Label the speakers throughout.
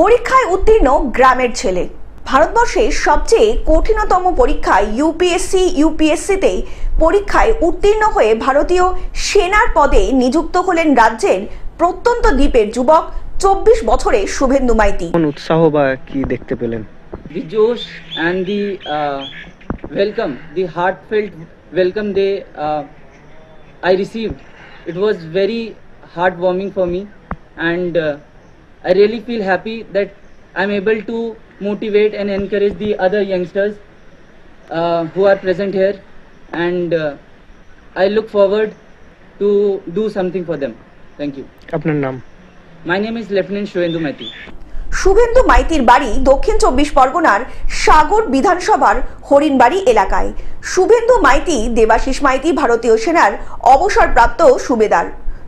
Speaker 1: পরীক্ষায় উত্তীর্ণ গ্রামের ছেলে। ভারতবর্ষের সবচেয়ে কঠিনতম পরীক্ষা ইউপিএসসিতে পরীক্ষায় উত্তীর্ণ হয়ে ভারতীয় সেনার পদে নিযুক্ত হলেন রাজ্যের প্রত্যন্ত দ্বীপের যুবক 24 বছরের শুভেন্দু মাইতি।
Speaker 2: কোন উৎসাহ বা কি দেখতে পেলেন?
Speaker 3: The josh and the welcome, the heartfelt welcome I received, it was very heartwarming for me, and I really feel happy that I'm able to motivate and encourage the other youngsters who are present here, and I look forward to do something for them. Thank you.
Speaker 2: আপনার নাম?
Speaker 3: My name is Lieutenant Shovendu Maiti.
Speaker 1: Suvendu মাইতির বাড়ি দক্ষিণ 24 পরগনার সাগর বিধানসভার হরিণবাড়ি এলাকায়। শুভেন্দু মাইতি দেবাশিস মাইতি ভারতীয় সেনার অবসরপ্রাপ্ত সুবেদার।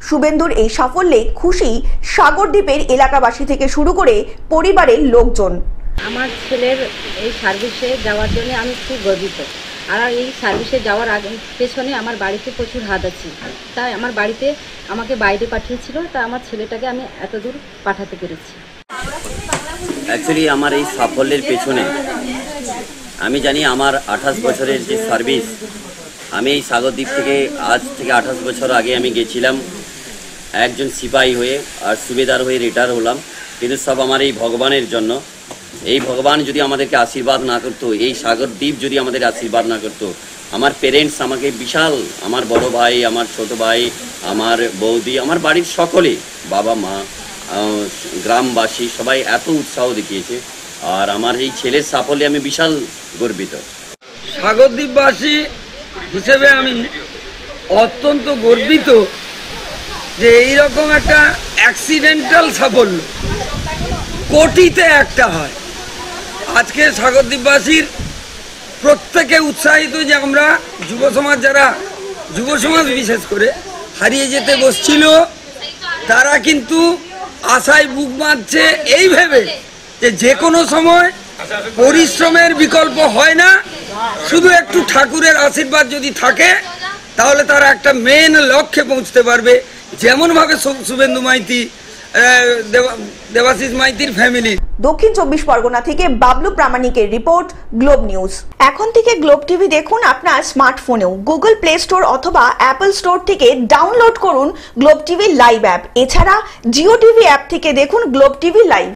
Speaker 1: শুভেন্দুর এই সাফল্যে খুশি সাগরদ্বীপের এলাকাবাসী থেকে শুরু করে পরিবারের লোকজন।
Speaker 4: আমার ছেলের এই সার্ভিসে যাওয়ার জন্য আমি খুব গর্বিত। আর এই সার্ভিসে যাওয়ার পেছনে আমার বাড়িতে প্রচুর হাত আছে। তাই আমার বাড়িতে আমাকে বাইরে পাঠিয়েছিল, তা আমার ছেলেটাকে আমি এত দূর পাঠাতে পেরেছি।
Speaker 5: অ্যাকচুয়ালি আমার এই সাফল্যের পেছনে আমি জানি আমার 28 বছরের যে সার্ভিস, আমি এই সাগরদ্বীপ থেকে আজ থেকে 28 বছর আগে আমি গেছিলাম একজন সিপাহী হয়ে, আর সুবেদার হয়ে রিটায়ার হলাম। কিন্তু সব আমার এই ভগবানের জন্য। এই ভগবান যদি আমাদেরকে আশীর্বাদ না করতো, এই সাগরদ্বীপ যদি আমাদের আশীর্বাদ না করতো, আমার পেরেন্টস আমাকে বিশাল, আমার বড় ভাই, আমার ছোট ভাই, আমার বৌদি, আমার বাড়ির সকলে, বাবা মা, গ্রামবাসী সবাই এত উৎসাহ দেখিয়েছে। আর আমার এই ছেলের সাফল্যে আমি বিশাল গর্বিত।
Speaker 6: সাগরদ্বীপবাসী হিসেবে আমি অত্যন্ত গর্বিত যে এইরকম একটা অ্যাক্সিডেন্টাল সাফল্য কোটিতে একটা হয়। আজকে সাগরদ্বীপবাসীর প্রত্যেকে উৎসাহিত যে আমরা যুব সমাজ, যারা যুব সমাজ বিশেষ করে হারিয়ে যেতে বসছিল, তারা কিন্তু আশায় বুক বাঁধছে এই ভেবে যে কোনো সময় পরিশ্রমের বিকল্প হয় না, শুধু একটু ঠাকুরের আশীর্বাদ যদি থাকে তাহলে তারা একটা মেন লক্ষ্যে পৌঁছতে পারবে। যেমনভাবে শুভেন্দু মাইতি, দেবাশিস মাইতির ফ্যামিলি।
Speaker 1: দক্ষিণ 24 পরগনা থেকে বাবলু প্রামাণিকের রিপোর্ট, গ্লোব নিউজ। এখন থেকে গ্লোব টিভি দেখুন আপনার স্মার্টফোনেও। গুগল প্লে স্টোর অথবা অ্যাপল স্টোর থেকে ডাউনলোড করুন গ্লোব টিভি লাইভ অ্যাপ। এছাড়া জিও টিভি অ্যাপ থেকে দেখুন গ্লোব টিভি লাইভ।